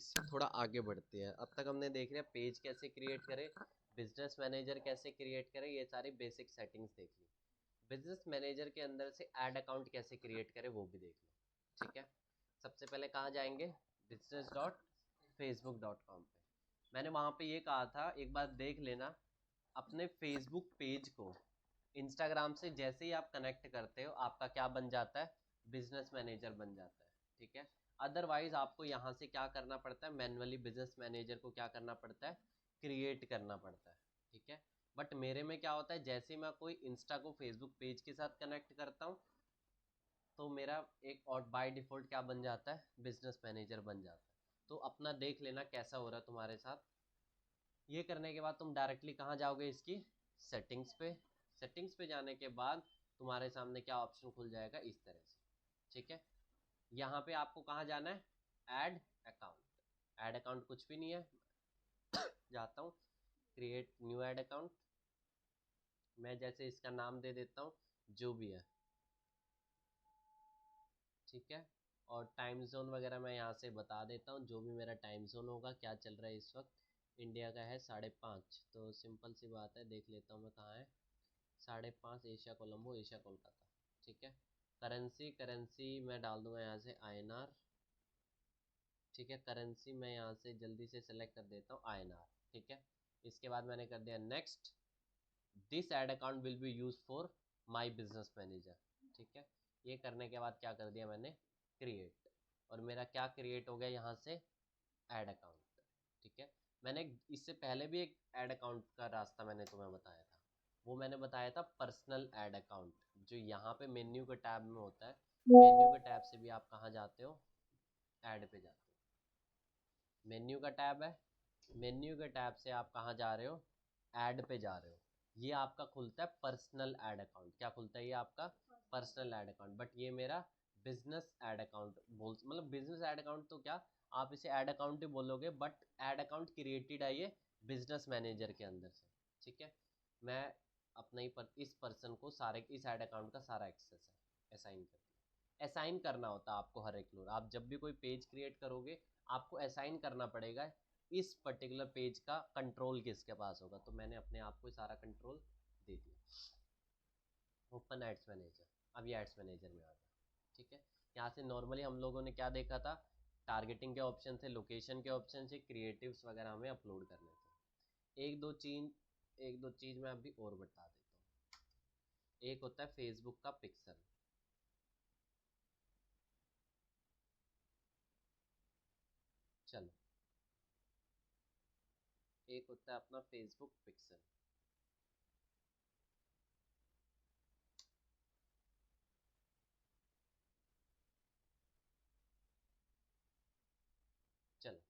इससे थोड़ा आगे बढ़ते हैं। अब तक हमने देख लिया पेज कैसे क्रिएट करें, बिजनेस मैनेजर कैसे क्रिएट करें, ये सारी बेसिक सेटिंग्स देख ली। बिजनेस मैनेजर के अंदर से ऐड अकाउंट कैसे क्रिएट करें वो भी देख लो। ठीक है, सबसे पहले कहाँ जाएंगे, business.facebook.com पे। मैंने वहाँ पे ये कहा था, एक बार देख लेना, अपने फेसबुक पेज को इंस्टाग्राम से जैसे ही आप कनेक्ट करते हो आपका क्या बन जाता है, बिजनेस मैनेजर बन जाता है। ठीक है, अदरवाइज आपको यहाँ से क्या करना पड़ता है, मैन्युअली बिजनेस मैनेजर को क्या करना पड़ता है, क्रिएट करना पड़ता है। ठीक है, बट मेरे में क्या होता है, जैसे मैं कोई इंस्टा को फेसबुक पेज के साथ कनेक्ट करता हूँ तो मेरा एक और बाय डिफॉल्ट क्या बन जाता है, बिजनेस मैनेजर बन जाता है। तो अपना देख लेना कैसा हो रहा है तुम्हारे साथ। ये करने के बाद तुम डायरेक्टली कहाँ जाओगे, इसकी सेटिंग्स पे। सेटिंग्स पे जाने के बाद तुम्हारे सामने क्या ऑप्शन खुल जाएगा, इस तरह से। ठीक है, यहाँ पे आपको कहाँ जाना है, ऐड अकाउंट। ऐड अकाउंट कुछ भी नहीं है, जाता हूँ क्रिएट न्यू ऐड अकाउंट। मैं जैसे इसका नाम दे देता हूँ जो भी है। ठीक है, और टाइम जोन वगैरह मैं यहाँ से बता देता हूँ, जो भी मेरा टाइम जोन होगा, क्या चल रहा है इस वक्त। इंडिया का है 5:30, तो सिंपल सी बात है, देख लेता हूँ मैं कहाँ है। 5:30 एशिया कोलंबो, एशिया कोलकाता। ठीक है, करेंसी, करेंसी मैं डाल दूंगा यहाँ से INR। ठीक है, करेंसी मैं यहाँ से जल्दी से सेलेक्ट कर देता हूँ INR। ठीक है, इसके बाद मैंने कर दिया next. This ad account will be use for my business manager. ठीक है, ये करने के बाद क्या कर दिया मैंने, क्रिएट। और मेरा क्या क्रिएट हो गया यहाँ से, ऐड अकाउंट। ठीक है, मैंने इससे पहले भी एक ऐड अकाउंट का रास्ता मैंने तुम्हें बताया था, वो मैंने बताया था पर्सनल ऐड अकाउंट, जो यहाँ पे मेन्यू के टैब में होता है। मेन्यू के टैब से भी आप कहाँ जाते हो, ऐड पे जाते हो। मेन्यू का टैब है, मेन्यू के टैब से आप कहाँ जा रहे हो, ऐड पे जा रहे हो। ये आपका खुलता है पर्सनल ऐड अकाउंट। क्या खुलता है ये आपका, पर्सनल ऐड अकाउंट। बट ये मेरा बिजनेस ऐड अकाउंट बोल, मतलब बिजनेस ऐड अकाउंट तो क्या, आप इसे ऐड अकाउंट ही बोलोगे, बट ऐड अकाउंट क्रिएटेड है ये बिजनेस मैनेजर के अंदर से। ठीक है, मैं अपने ही इस पर्सन को सारे इस ऐड अकाउंट का सारा एक्सेस है, असाइन कर दिया। असाइन करना होता है आपको हर एक फ्लोर, आप जब भी कोई पेज क्रिएट करोगे आपको असाइन करना पड़ेगा इस पर्टिकुलर पेज का कंट्रोल किसके पास होगा। तो मैंने अपने आप को सारा कंट्रोल दे दिया। ओपन एड्स मैनेजर, अब ये एड्स मैनेजर में आ गया। ठीक है, यहाँ से नॉर्मली हम लोगों ने क्या देखा था, टारगेटिंग के ऑप्शन थे, लोकेशन के ऑप्शन थे, क्रिएटिव्स वगैरह हमें अपलोड करने थे। एक दो चीज मैं अभी और बता देता हूँ। एक होता है फेसबुक का पिक्सल। चलो, एक होता है अपना फेसबुक पिक्सल। चलो,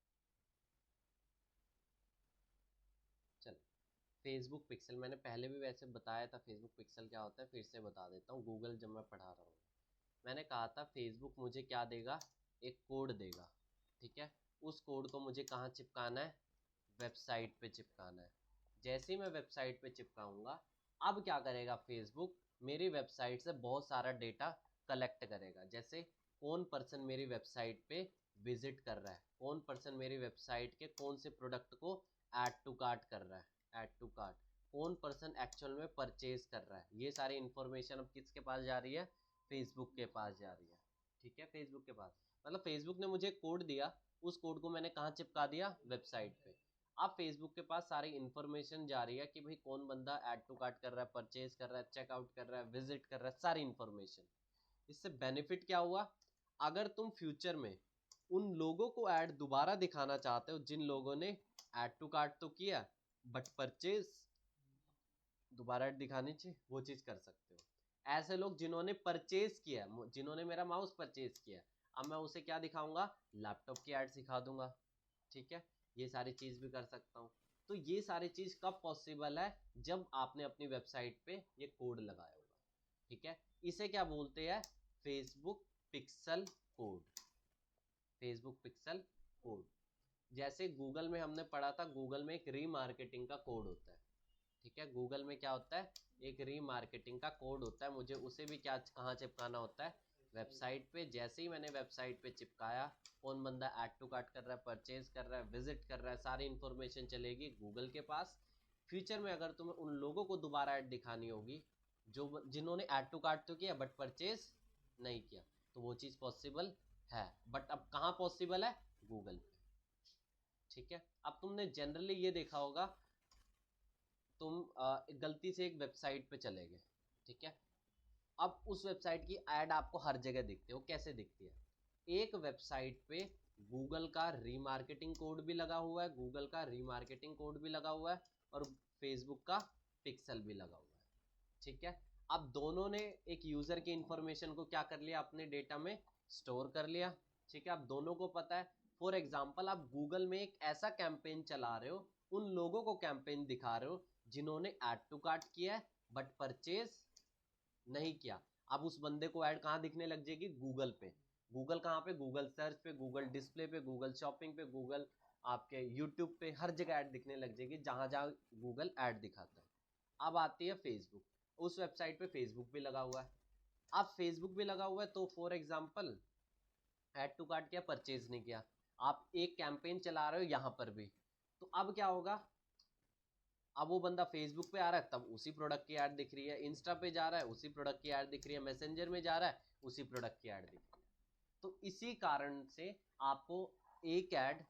चलो, फेसबुक पिक्सल मैंने पहले भी वैसे बताया था, फेसबुक पिक्सल क्या होता है फिर से बता देता हूँ, गूगल जब मैं पढ़ा रहा हूँ। मैंने कहा था फेसबुक मुझे क्या देगा, एक कोड देगा। ठीक है, उस कोड को मुझे कहाँ चिपकाना है, वेबसाइट पे चिपकाना है। जैसे ही मैं वेबसाइट पे चिपकाऊंगा, अब क्या करेगा फेसबुक, मेरी वेबसाइट से बहुत सारा डेटा कलेक्ट करेगा। जैसे कौन पर्सन मेरी वेबसाइट पे विजिट कर रहा है, कौन पर्सन मेरी वेबसाइट के कौन से प्रोडक्ट को ऐड टू कार्ट कर रहा है, ऐड टू कार्ट, कौन पर्सन एक्चुअल में परचेज कर रहा है, ये सारी इन्फॉर्मेशन अब किसके पास जा रही है, फेसबुक के पास जा रही है। ठीक है, फेसबुक के पास, मतलब फेसबुक ने मुझे कोड दिया, उस कोड को मैंने कहाँ चिपका दिया, वेबसाइट पे। अब फेसबुक के पास सारी इन्फॉर्मेशन जा रही है कि भाई कौन बंदा ऐड टू कार्ट कर रहा है, परचेज कर रहा है, चेकआउट कर रहा है, विजिट कर रहा है, सारी इन्फॉर्मेशन। इससे बेनिफिट क्या हुआ, अगर तुम फ्यूचर में उन लोगों को ऐड दोबारा दिखाना चाहते हो जिन लोगों ने ऐड टू कार्ट तो किया बट परचेज दोबारा ऐड दिखानी चाहिए, वो चीज कर सकते हो। ऐसे लोग जिन्होंने परचेज किया, जिन्होंने मेरा माउस परचेज किया, अब मैं उसे क्या दिखाऊंगा, लैपटॉप की ऐड सिखा दूंगा। ठीक है, ये सारी चीज भी कर सकता हूँ। तो ये सारी चीज कब पॉसिबल है, जब आपने अपनी वेबसाइट पे ये कोड लगाया होगा। ठीक है, इसे क्या बोलते हैं, Facebook pixel code. Facebook pixel code, जैसे गूगल में हमने पढ़ा था, गूगल में एक रीमार्केटिंग का कोड होता है। ठीक है, गूगल में क्या होता है, एक रीमार्केटिंग का कोड होता है, मुझे उसे भी क्या कहाँ चिपकाना होता है, वेबसाइट पे जैसे ही मैंने वेबसाइट पे चिपकाया, कौन बंदा ऐड टू कार्ट कर रहा है, परचेज कर रहा है, विजिट कर रहा है, सारी इन्फॉर्मेशन चलेगी गूगल के पास। फ्यूचर में अगर तुम्हें उन लोगों को दोबारा ऐड दिखानी होगी जो जिन्होंने ऐड टू कार्ट तो किया बट परचेज नहीं किया, तो वो चीज़ पॉसिबल है। बट अब कहाँ पॉसिबल है? गूगल पे। ठीक है, अब तुमने जनरली ये देखा होगा, तुम गलती से एक वेबसाइट पे चले गए, ठीक है, अब उस वेबसाइट की ऐड आपको हर जगह दिखती है। वो कैसे दिखती है? एक वेबसाइट पे गूगल का रीमार्केटिंग कोड भी लगा हुआ है, गूगल का रीमार्केटिंग कोड भी लगा हुआ है, और फेसबुक का पिक्सल भी लगा हुआ है। ठीक है, अब दोनों ने एक यूजर की इंफॉर्मेशन को क्या कर लिया, अपने डेटा में स्टोर कर लिया। ठीक है, अब दोनों को पता है। फॉर एग्जाम्पल, आप गूगल में एक ऐसा कैंपेन चला रहे हो, उन लोगों को कैंपेन दिखा रहे हो जिन्होंने ऐड टू कार्ट किया है बट परचेज नहीं किया। अब उस बंदे को ऐड कहाँ दिखने लग जाएगी? गूगल पे। गूगल कहाँ पे? गूगल सर्च पे, गूगल डिस्प्ले पे, गूगल शॉपिंग पे, गूगल आपके यूट्यूब पे, हर जगह ऐड दिखने लग जाएगी जहां जहां गूगल ऐड दिखाता है। अब आती है फेसबुक, उस वेबसाइट पे फेसबुक भी लगा हुआ है। अब फेसबुक भी लगा हुआ है तो for example add to cart किया, परचेज नहीं किया, आप एक कैंपेन चला रहे हो यहाँ पर भी, तो अब क्या होगा? अब वो बंदा फेसबुक पे आ रहा है तब उसी प्रोडक्ट की ऐड दिख रही है, इंस्टा पे जा रहा है उसी प्रोडक्ट की ऐड दिख रही है, मैसेंजर में जा रहा है उसी प्रोडक्ट की ऐड दिख रही है। तो इसी कारण से आपको एक ऐड,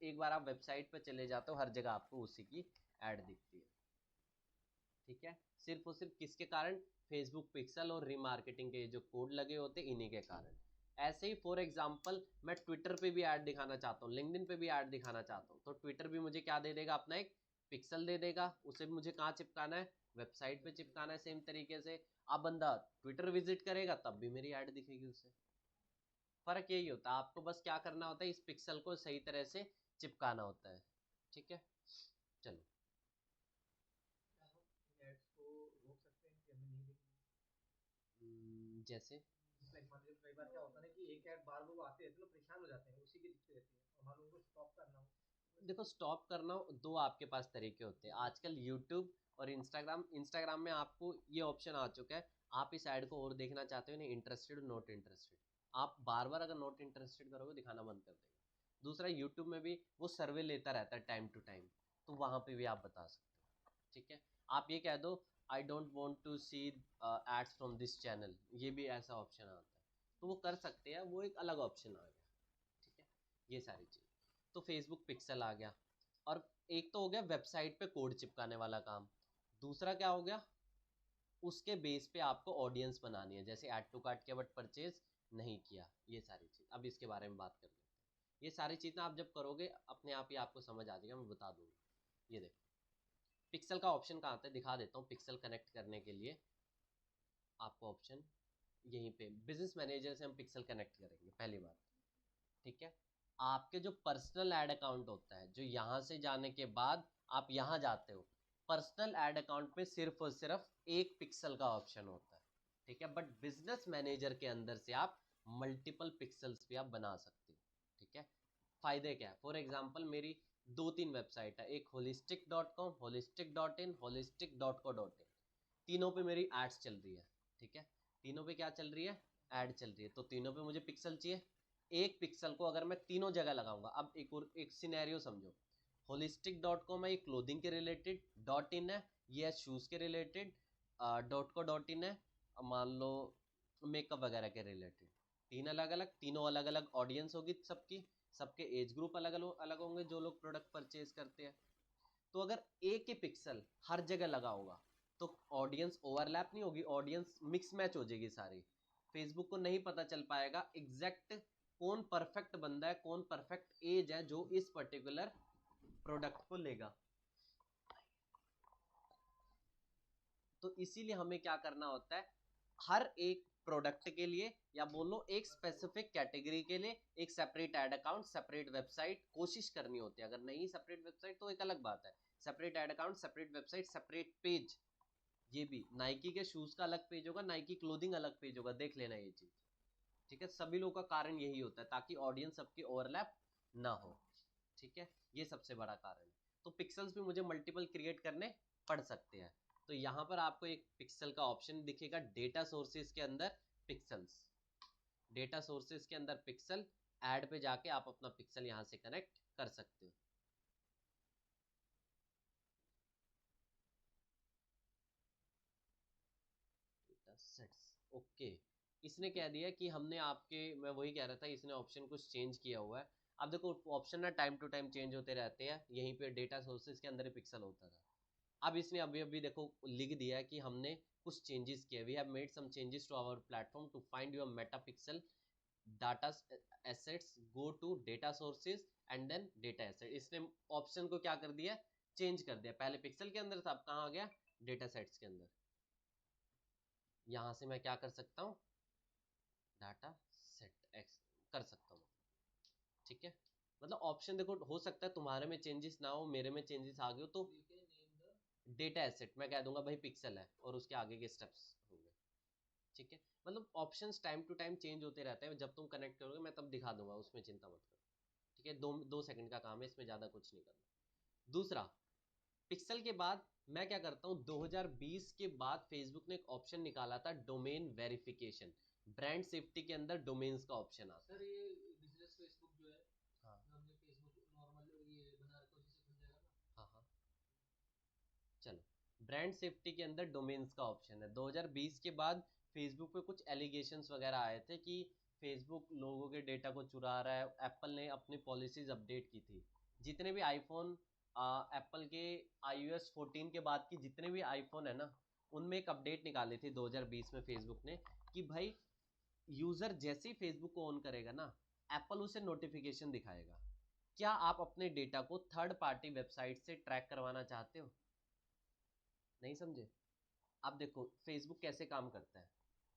एक बार आप वेबसाइट पर चले जाते हो हर जगह आपको उसी की ऐड दिखती है। ठीक है, सिर्फ और सिर्फ किसके कारण? फेसबुक पिक्सल और रीमार्केटिंग के जो कोड लगे होते इन्हीं के कारण। ऐसे ही फॉर एग्जांपल मैं ट्विटर पे भी ऐड दिखाना चाहता हूँ, लिंक्डइन पे भी ऐड दिखाना चाहता हूँ, तो ट्विटर भी मुझे क्या दे देगा? अपना एक पिक्सल दे देगा। उसे भी मुझे कहाँ चिपकाना है? वेबसाइट पे चिपकाना है सेम तरीके से। अब बंदा ट्विटर विजिट करेगा तब भी मेरी ऐड दिखेगी उसे। फर्क यही होता है, आपको बस क्या करना होता है, इस पिक्सल को सही तरह से चिपकाना होता है। ठीक है, चलो। एड्स को रोक सकते हैं कि हमें नहीं देखनी? जैसे लाइक मान लीजिए कई बार क्या होता है ना कि एक ऐड बार बार वो आते रहते हैं, लोग परेशान हो जाते हैं, उसी की दिखती रहती है, और मान लो उनको स्टॉप करना हो तो देखो, वैसे स्टॉप करना दो आपके पास तरीके होते हैं आजकल। यूट्यूब और इंस्टाग्राम में आपको ये ऑप्शन आ चुका है, आप इस ऐड को और देखना चाहते हो, नहीं इंटरेस्टेड, नॉट इंटरेस्टेड, आप बार बार अगर नॉट इंटरेस्टेड करोगे दिखाना बंद कर देगा। दूसरा, यूट्यूब में भी वो सर्वे लेता रहता है टाइम टू टाइम, तो वहाँ पे भी आप बता सकते हो। ठीक है, आप ये कह दो I don't want to see ads from this channel, ये भी ऐसा ऑप्शन आता है, तो वो कर सकते हैं, वो एक अलग ऑप्शन आ गया। ठीक है, ये सारी चीज़। तो फेसबुक पिक्सल आ गया, और एक तो हो गया वेबसाइट पे कोड चिपकाने वाला काम। दूसरा क्या हो गया? उसके बेस पे आपको ऑडियंस बनानी है, जैसे ऐड टू कार्ट किया बट परचेज नहीं किया, ये सारी चीज़। अब इसके बारे में बात कर लेते हैं। ये सारी चीज़ ना आप जब करोगे अपने आप ही आपको समझ आ जाएगा, मैं बता दूंगा। ये देखो, पिक्सल का ऑप्शन कहाँ आता है, दिखा देता हूँ। पिक्सल कनेक्ट करने के लिए आपको ऑप्शन यहीं पे बिजनेस मैनेजर से हम पिक्सल कनेक्ट करेंगे पहली बार। ठीक है, आपके जो पर्सनल ऐड अकाउंट होता है, जो यहाँ से जाने के बाद आप यहाँ जाते हो, पर्सनल ऐड अकाउंट में सिर्फ और सिर्फ एक पिक्सल का ऑप्शन होता है। ठीक है, बट बिजनेस मैनेजर के अंदर से आप मल्टीपल पिक्सल्स भी आप बना सकते हो। ठीक है, फायदे क्या है? फॉर एग्जाम्पल मेरी दो तीन वेबसाइट है, एक holistic.com, holistic.in, holistic.co.in, तीनों पे मेरी एड्स चल रही है। ठीक है, तीनों पे क्या चल रही है? ऐड चल रही है, तो तीनों पे मुझे पिक्सल चाहिए। एक पिक्सल को अगर मैं तीनों जगह लगाऊंगा, अब एक और एक सिनेरियो समझो, होलिस्टिक डॉट कॉम है ये क्लोथिंग के रिलेटेड, डॉट इन है ये है शूज़ के related, dot co dot in है मान लो मेकअप वगैरह के रिलेटेड। तीन अलग अलग, तीनों अलग अलग ऑडियंस होगी सबकी, सबके एज ग्रुप अलग अलग अलग होंगे जो लोग प्रोडक्ट परचेज करते हैं। तो अगर एक ही पिक्सल हर जगह लगा होगा तो ऑडियंस ओवरलैप नहीं होगी, ऑडियंस मिक्स मैच हो जाएगी सारी। फेसबुक को नहीं पता चल पाएगा एग्जैक्ट कौन परफेक्ट बंदा है, कौन परफेक्ट एज है जो इस पर्टिकुलर प्रोडक्ट को लेगा। तो इसीलिए हमें क्या करना होता है, हर एक प्रोडक्ट के लिए या बोलो एक स्पेसिफिक कैटेगरी के लिए एक separate add account, separate website कोशिश करनी होती है। अगर नहीं सेपरेट वेबसाइट तो एक अलग बात है, separate add account, separate website, separate page. ये भी नाइकी के शूज का अलग पेज होगा, नाइकी क्लोथिंग अलग पेज होगा, देख लेना ये चीज। ठीक है, सभी लोगों का कारण यही होता है ताकि ऑडियंस सबकी ओवरलैप ना हो। ठीक है, ये सबसे बड़ा कारण है। तो पिक्सल्स भी मुझे मल्टीपल क्रिएट करने पड़ सकते हैं। तो यहाँ पर आपको एक पिक्सल का ऑप्शन दिखेगा डेटा सोर्सेज के अंदर, पिक्सल्स। डेटा सोर्सेज के अंदर पिक्सल, ऐड पे जाके आप अपना पिक्सल यहां से कनेक्ट कर सकते हो। Data sets, okay. इसने कह दिया कि हमने आपके, मैं वही कह रहा था, इसने ऑप्शन कुछ चेंज किया हुआ है। अब देखो ऑप्शन ना टाइम टू टाइम चेंज होते रहते हैं, यहीं पे डेटा सोर्सेज के अंदर ही पिक्सल होता था। अब इसने अभी अभी देखो लिख दिया है कि हमने कुछ चेंजेस किए, we have made some changes to our platform to find your Meta pixel data assets, go to data sources and then data asset. इसने ऑप्शन को क्या कर दिया, चेंज कर दिया। पहले पिक्सल के अंदर था, अब कहाँ आ गया, डेटा सेट्स के अंदर। यहां से मैं क्या कर सकता हूँ, डाटा सेट एक्स कर सकता हूँ, ठीक है। मतलब ऑप्शन देखो, हो सकता है तुम्हारे में चेंजेस ना हो, मेरे में चेंजेस आ गए हो, तो डेटा एसेट मैं कह दूंगा भाई पिक्सल है, और उसके आगे के स्टेप्स होंगे, ठीक है। मतलब options time to time change होते रहते हैं, जब तुम कनेक्ट करोगे मैं तब दिखा दूंगा, उसमें चिंता मत करो, ठीक है। 2 सेकंड का काम है, इसमें ज्यादा कुछ नहीं करना। दूसरा, पिक्सल के बाद मैं क्या करता हूँ, 2020 के बाद फेसबुक ने एक ऑप्शन निकाला था, डोमेन वेरिफिकेशन। ब्रांड सेफ्टी के अंदर डोमेन्स का ऑप्शन आता है। सर ये बिजनेस फेसबुक जो है, हाँ हमने फेसबुक नॉर्मल ये बना रखा है, उसी से खुल जाएगा ना? हाँ हाँ, चलो। ब्रांड सेफ्टी के अंदर डोमेन्स का ऑप्शन है। 2020 के बाद फेसबुक पे कुछ एलिगेशंस वगैरह आए थे कि फेसबुक लोगों के डेटा को चुरा रहा है। एप्पल ने अपनी पॉलिसीज अपडेट की थी। जितने भी आईफोन, एप्पल के iOS 14 के बाद की जितने भी आईफोन है ना, उनमें एक अपडेट निकाली थी 2020 में फेसबुक ने, कि भाई यूजर जैसे ही फेसबुक को ऑन करेगा ना, एप्पल उसे नोटिफिकेशन दिखाएगा। क्या आप अपने डेटा को थर्ड पार्टी वेबसाइट से ट्रैक करवाना चाहते हो? नहीं समझे? अब देखो फेसबुक कैसे काम करता है,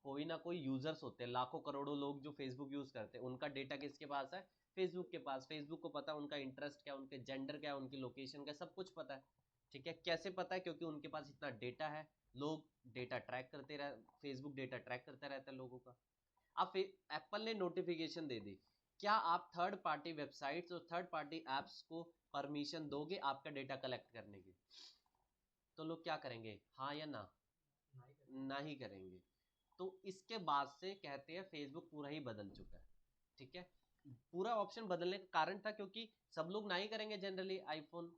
कोई ना कोई यूजर्स होते हैं, लाखों करोड़ों लोग जो फेसबुक यूज करते हैं, उनका डेटा किसके पास है, फेसबुक के पास। फेसबुक को पता है उनका इंटरेस्ट क्या, उनके जेंडर क्या, उनकी लोकेशन क्या, सब कुछ पता है, ठीक है। कैसे पता है? क्योंकि उनके पास इतना डेटा है, लोग डेटा ट्रैक करते रह, फेसबुक डेटा ट्रैक करता रहता है लोगों का। अब एप्पल ने नोटिफिकेशन दे दी, क्या आप थर्ड पार्टी वेबसाइट्स और थर्ड पार्टी एप्स को परमिशन दोगे आपका डेटा कलेक्ट करने की? तो लोग क्या करेंगे, हाँ या ना? ना ही करेंगे। तो इसके बाद से कहते हैं फेसबुक पूरा ही बदल चुका है, ठीक है। पूरा ऑप्शन बदलने का कारण था क्योंकि सब लोग ना ही करेंगे जनरली। आईफोन,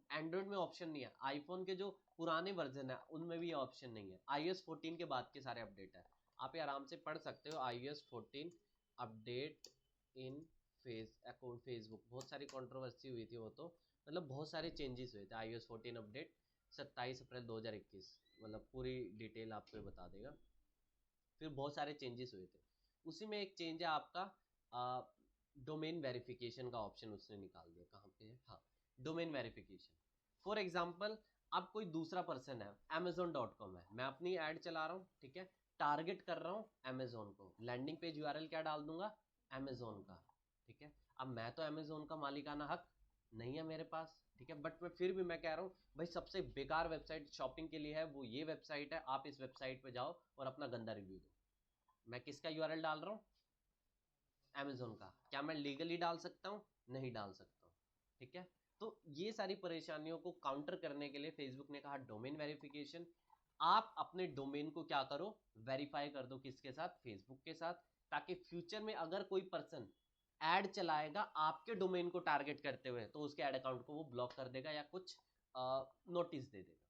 एंड्रॉइड में ऑप्शन नहीं है, आईफोन के जो पुराने वर्जन है उनमें भी ये ऑप्शन नहीं है। iOS 14 के बाद के सारे अपडेट है, आप ये आराम से पढ़ सकते हो। iOS 14 update in face account Facebook, बहुत सारी कंट्रोवर्सी हुई थी वो तो, मतलब बहुत सारे चेंजेस हुए थे। iOS 14 अपडेट 27 अप्रैल 2021, मतलब पूरी डिटेल आपको बता देगा। फिर बहुत सारे चेंजेस हुए थे, उसी में एक चेंज है आपका डोमेन वेरिफिकेशन का ऑप्शन उसने निकाल दिया। कहाँ पे है, हाँ, डोमेन वेरिफिकेशन। फॉर एग्जाम्पल, अब कोई दूसरा पर्सन है, amazon.com है, मैं अपनी ऐड चला रहा हूँ, ठीक है, टारगेट कर रहा हूँ अमेजोन को, लैंडिंग पेज यूआरएल क्या डाल दूंगा, अमेजोन का, ठीक है। अब मैं तो अमेजोन का मालिकाना हक नहीं है मेरे पास, ठीक है, बट मैं फिर भी मैं कह रहा हूँ भाई सबसे बेकार वेबसाइट शॉपिंग के लिए है वो ये वेबसाइट है, आप इस वेबसाइट पे जाओ और अपना गंदा रिव्यू दो। मैं किसका यूआरएल डाल रहा हूँ, अमेजोन का। क्या मैं लीगली डाल सकता हूँ? नहीं डाल सकता हूँ, ठीक है। तो ये सारी परेशानियों को काउंटर करने के लिए फेसबुक ने कहा डोमेन वेरिफिकेशन। आप अपने डोमेन को क्या करो, वेरीफाई कर दो, किसके साथ, फेसबुक के साथ, ताकि फ्यूचर में अगर कोई पर्सन एड चलाएगा आपके डोमेन को टारगेट करते हुए तो उसके एड अकाउंट को वो ब्लॉक कर देगा या कुछ नोटिस दे देगा,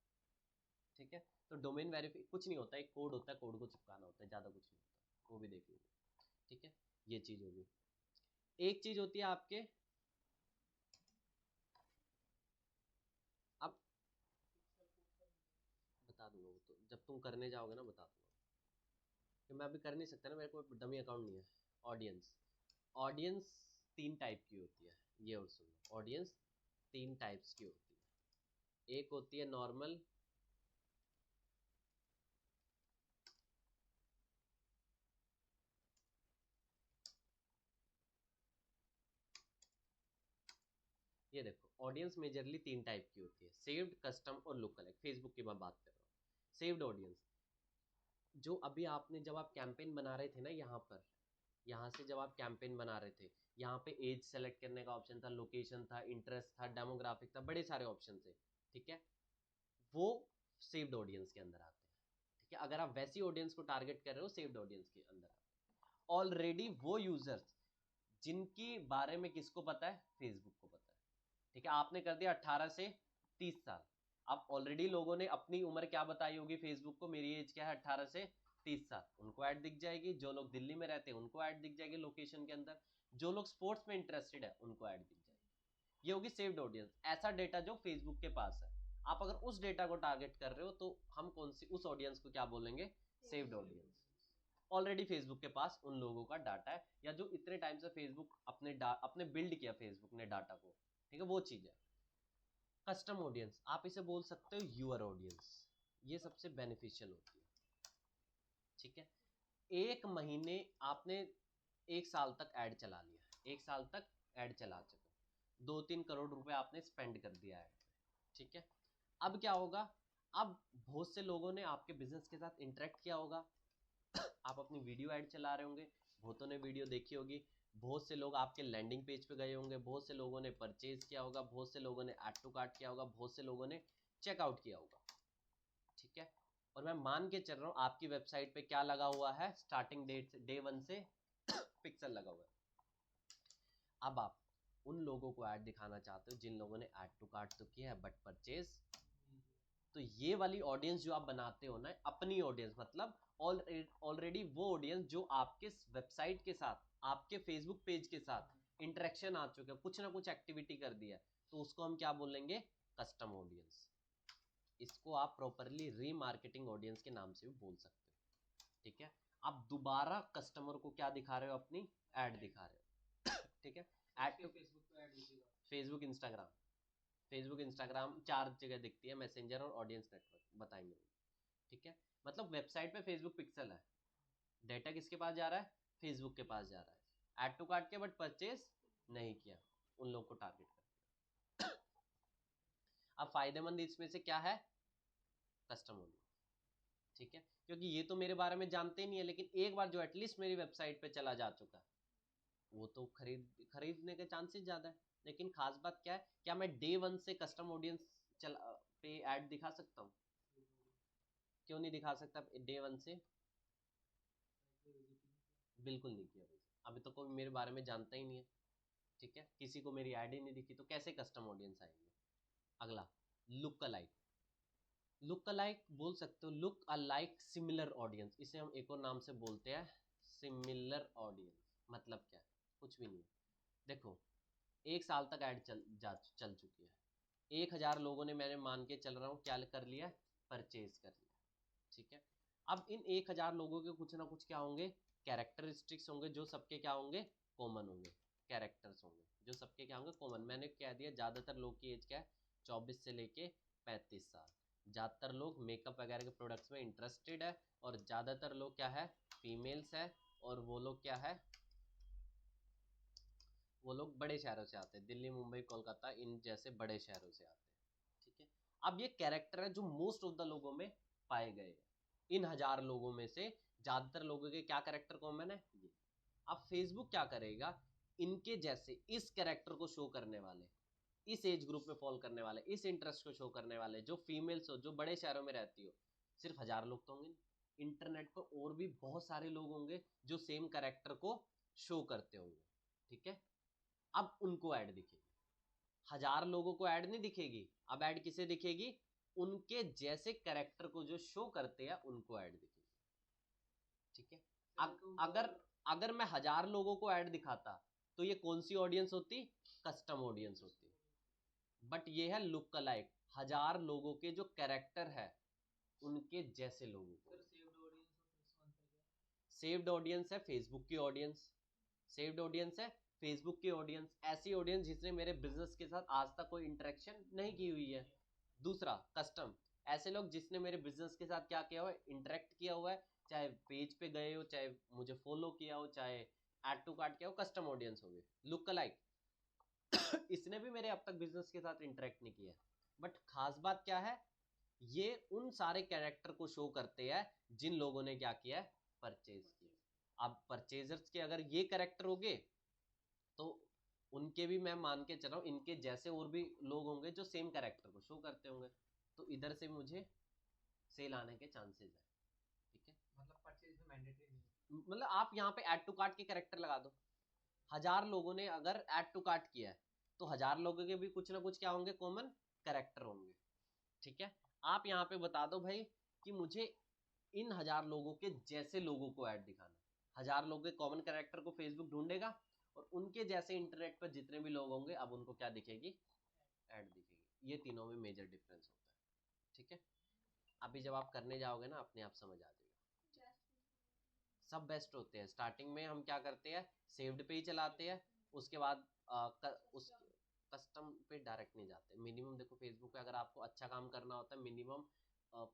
ठीक है। तो डोमेन वेरीफाई कुछ नहीं होता, एक कोड होता है, कोड को चिपकाना होता है, ज्यादा कुछ नहीं होता, वो भी देख लीजिए, ठीक है। ये चीज होगी। एक चीज होती है आपके, अब बता दूंगा वो तो जब तुम करने जाओगे ना बता दूंगा, कि मैं अभी कर नहीं सकता ना, मेरे को डमी अकाउंट नहीं है। ऑडियंस, ऑडियंस 3 टाइप की होती है, ये और सुनो, ऑडियंस 3 टाइप्स की होती है। एक होती है नॉर्मल, ये देखो ऑडियंस मेजरली 3 टाइप की होती है, सेव्ड, कस्टम और लोकल। फेसबुक की मैं बात कर रहा हूँ। सेव्ड ऑडियंस, जो अभी आपने जब आप कैंपेन बना रहे थे ना, यहाँ पर, यहाँ से जब आप कैंपेन बना रहे थे, यहाँ पे एज सेलेक्ट करने का ऑप्शन था, लोकेशन था, इंटरेस्ट था, डेमोग्राफिक था, बड़े सारे ऑप्शन थे, ठीक है। वो सेव्ड ऑडियंस के अंदर आते हैं, ठीक है। अगर आप वैसी ऑडियंस को टारगेट कर रहे हो, सेव्ड ऑडियंस के अंदर आते हैं। ऑलरेडी वो यूजर्स जिनकी बारे में किसको पता है, फेसबुक को पता है। ठीक है, आपने कर दिया 18 से 30 साल। अब ऑलरेडी लोगों ने अपनी उम्र क्या बताई होगी फेसबुक को, मेरी एज क्या है 18 से 30 साल, उनको ऐड दिख जाएगी। जो लोग दिल्ली में रहते हैं उनको ऐड दिख जाएगी लोकेशन के अंदर। जो लोग स्पोर्ट्स में इंटरेस्टेड है उनको ऐड दिख जाएगी। ये होगी सेव्ड ऑडियंस, ऐसा डेटा जो फेसबुक के पास है। आप अगर उस डेटा को टारगेट कर रहे हो तो हम कौन सी उस ऑडियंस को क्या बोलेंगे, सेव्ड ऑडियंस। ऑलरेडी फेसबुक के पास उन लोगों का डाटा है, या जो इतने टाइम से फेसबुक अपने बिल्ड किया फेसबुक ने डाटा को, ठीक है, वो चीज है। कस्टम ऑडियंस, आप इसे बोल सकते हो यूअर ऑडियंस, ये सबसे बेनिफिशियल होती है। ठीक है, एक महीने आपने, एक साल तक ऐड चला लिया, एक साल तक ऐड चला चुके, 2-3 करोड़ रुपए आपने स्पेंड कर दिया ऐड पे। ठीक है, अब क्या होगा, अब बहुत से लोगों ने आपके बिजनेस के साथ इंटरेक्ट किया होगा। आप अपनी वीडियो ऐड चला रहे होंगे, बहुतों ने वीडियो देखी होगी, बहुत से लोग आपके लैंडिंग पेज पे गए होंगे, बहुत से लोगों ने परचेज किया होगा, बहुत से लोगों ने ऐड टू कार्ट किया होगा, बहुत से लोगों ने चेकआउट किया होगा। ठीक है, और मैं मान के चल रहा हूं आपकी वेबसाइट पे क्या लगा हुआ है, स्टार्टिंग डेट से डे 1 से पिक्सल लगा हुआ है। अब आप उन लोगों को ऐड दिखाना चाहते हो जिन लोगों ने ऐड टू कार्ट तो किया है बट परचेज। तो ये वाली ऑडियंस जो आप बनाते हो ना, अपनी ऑडियंस मतलब ऑलरेडी वो ऑडियंस जो आपके वेबसाइट के साथ, आपके फेसबुक पेज के साथ इंटरेक्शन आ चुके हैं, कुछ ना कुछ एक्टिविटी कर दिया, तो उसको हम क्या बोलेंगे, कस्टम ऑडियंस। इसको आप प्रॉपरली रीमार्केटिंग ऑडियंस के नाम से भी बोल सकते हो। ठीक है, आप दोबारा कस्टमर को क्या दिखा रहे हो, अपनी ऐड दिखा रहे हो। ठीक है, ऐड टू फेसबुक पे ऐड दिखेगा। फेसबुक इंस्टाग्राम, फेसबुक इंस्टाग्राम 4 जगह दिखती है, मैसेंजर और ऑडियंस नेटवर्क बताएंगे। ठीक है, मतलब वेबसाइट पे फेसबुक पिक्सल है, डेटा किसके पास जा रहा है, फेसबुक के पास जा रहा है, ऐड टू कार्ट के बट परचेज नहीं किया, उन लोगों को टारगेट कर। अब फायदेमंद इसमें से क्या है, कस्टम ऑडियंस। ठीक है, क्योंकि ये तो मेरे बारे में जानते ही नहीं है, लेकिन एक बार जो एटलीस्ट मेरी वेबसाइट पे चला जा चुका है, वो तो खरीदने के चांसेस ज्यादा है। लेकिन खास बात क्या है, क्या मैं डे 1 से कस्टम ऑडियंस चला पे ऐड दिखा सकता हूँ, क्यों नहीं दिखा सकता डे 1 से, बिल्कुल नहीं किया भाई, अभी तो कोई मेरे बारे में जानता ही नहीं है। ठीक है, किसी को मेरी ऐड ही नहीं दिखी, तो कैसे कस्टम ऑडियंस आएंगे। अगला, लुक अलाइक। लुक अलाइक बोल सकते हो, लुक अलाइक सिमिलर ऑडियंस, इसे हम एक और नाम से बोलते हैं सिमिलर ऑडियंस। मतलब क्या है, कुछ भी नहीं है। देखो, एक साल तक ऐड चल चुकी है, 1,000 लोगों ने, मैंने मान के चल रहा हूँ क्या कर लिया, परचेज कर लिया। ठीक है, अब इन 1,000 लोगों के कुछ ना कुछ क्या होंगे, कैरेक्टरिस्टिक्स होंगे जो सबके क्या होंगे, कॉमन होंगे, कैरेक्टर्स होंगे जो सबके क्या होंगे, कॉमन। मैंने कह दिया ज़्यादातर लोग की एज क्या है, 24 से लेके 35 साल। ज़्यादातर लोग मेकअप वगैरह के प्रोडक्ट्स में इंटरेस्टेड है, और ज़्यादातर लोग क्या है, फीमेल्स है, और वो लोग क्या है, वो लोग बड़े शहरों से आते हैं, दिल्ली मुंबई कोलकाता इन जैसे बड़े शहरों से आते हैं। ठीक है, अब ये कैरेक्टर है जो मोस्ट ऑफ द लोगों में पाए गए हैं। इन 1,000 लोगों में से ज्यादातर लोगों के क्या कैरेक्टर कॉमन है, ये। अब फेसबुक क्या करेगा, इनके जैसे इस कैरेक्टर को शो करने वाले, इस एज ग्रुप में फॉल करने वाले, इस इंटरेस्ट को शो करने वाले, जो फीमेल्स हो, जो बड़े शहरों में रहती हो, सिर्फ 1,000 लोग तो होंगे नहीं, इंटरनेट पर और भी बहुत सारे लोग होंगे जो सेम कैरेक्टर को शो करते होंगे। ठीक है, अब उनको ऐड दिखेगी, 1,000 लोगों को ऐड नहीं दिखेगी, अब ऐड किसे दिखेगी, उनके जैसे कैरेक्टर को जो शो करते हैं उनको ऐड दिखेगी। ठीक है, अब अगर मैं 1,000 लोगों को ऐड दिखाता तो ये कौन सी ऑडियंस होती, कस्टम ऑडियंस होती। बट ये है लुक अलाइक, 1,000 लोगों के जो कैरेक्टर है उनके जैसे लोगों को। सेव्ड ऑडियंस है फेसबुक की ऑडियंस, सेव्ड ऑडियंस है फेसबुक की ऑडियंस, ऐसी ऑडियंस जिसने मेरे बिजनेस के साथ आज तक कोई इंटरेक्शन नहीं की हुई है। दूसरा, कस्टम, ऐसे लोग जिसने मेरे बिजनेस के साथ क्या किया हुआ है, इंटरेक्ट किया हुआ है, चाहे पेज पे गए हो, चाहे मुझे फॉलो किया हो, चाहे ऐड टू कार्ट किया हो, कस्टम ऑडियंस हो गए। लुक अलाइक, इसने भी मेरे अब तक बिजनेस के साथ इंटरेक्ट नहीं किया, बट खास बात क्या है, ये उन सारे कैरेक्टर को शो करते हैं जिन लोगों ने क्या किया है, परचेज किया। अब परचेजर्स के अगर ये कैरेक्टर हो गए, तो उनके भी मैं मान के चल रहा हूँ, इनके जैसे और भी लोग होंगे जो सेम कैरेक्टर को शो करते होंगे, तो इधर से मुझे सेल आने के चांसेस है। ठीक है, मतलब परचेज में मैंडेटरी नहीं है। मतलब आप यहाँ पे ऐड टू कार्ट के कैरेक्टर लगा दो। 1000 लोगों ने अगर ऐड टू कार्ट किया है तो 1000 लोगों के भी कुछ ना कुछ क्या होंगे, कॉमन कैरेक्टर होंगे। ठीक है, आप यहाँ पे बता दो भाई कि मुझे इन 1000 लोगों के जैसे लोगों को ऐड दिखाना। 1000 लोगों के कॉमन कैरेक्टर को फेसबुक ढूंढेगा और उनके जैसे इंटरनेट पर जितने भी लोग होंगे अब उनको क्या दिखेगी, ऐड दिखेगी। ये तीनों में मेजर डिफरेंस होता है। ठीक है, अभी जब आप करने जाओगे ना अपने आप समझ आ जाएगा। सब बेस्ट होते हैं। स्टार्टिंग में हम क्या करते हैं, सेव्ड पे ही चलाते हैं, उसके बाद उस कस्टम पे डायरेक्ट नहीं जाते। मिनिमम देखो फेसबुक पे अगर आपको अच्छा काम करना होता है मिनिमम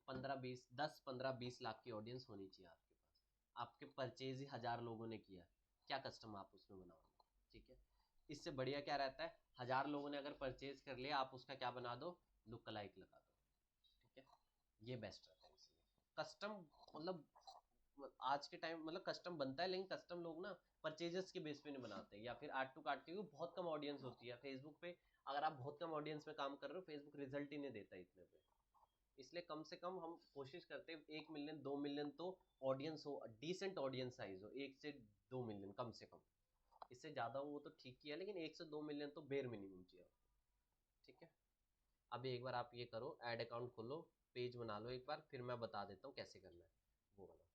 15-20 की ऑडियंस होनी चाहिए आपके पास। आपके परचेज ही 1000 लोगों ने किया, क्या कस्टम आप उसमें बनाओगे। ठीक है, इससे बढ़िया क्या रहता है, 1000 लोगों ने अगर परचेज कर लिया आप उसका क्या बना दो, लुक लाइक लगा दो। ठीक है, ये बेस्ट रहता है। इसलिए कस्टम मतलब आज के टाइम मतलब कस्टम बनता है लेकिन कस्टम लोग ना परचेजेस के बेस पे नहीं बनाते, या फिर ऐड टू कार्ट, क्योंकि बहुत कम ऑडियंस होती है फेसबुक पे। अगर आप बहुत कम ऑडियंस में काम कर रहे हो फेसबुक रिजल्ट ही नहीं देता इतने पे। इसलिए कम से कम हम कोशिश करते हैं 1 मिलियन 2 मिलियन तो ऑडियंस हो, डिसेंट ऑडियंस साइज हो, 1 से 2 मिलियन कम से कम। इससे ज्यादा हो वो तो ठीक ही है, लेकिन 1 से 2 मिलियन तो बेर मिनिमम चाहिए। ठीक है, अभी एक बार आप ये करो, ऐड अकाउंट खोलो, पेज बना लो एक बार, फिर मैं बता देता हूँ कैसे करना है वो वाला।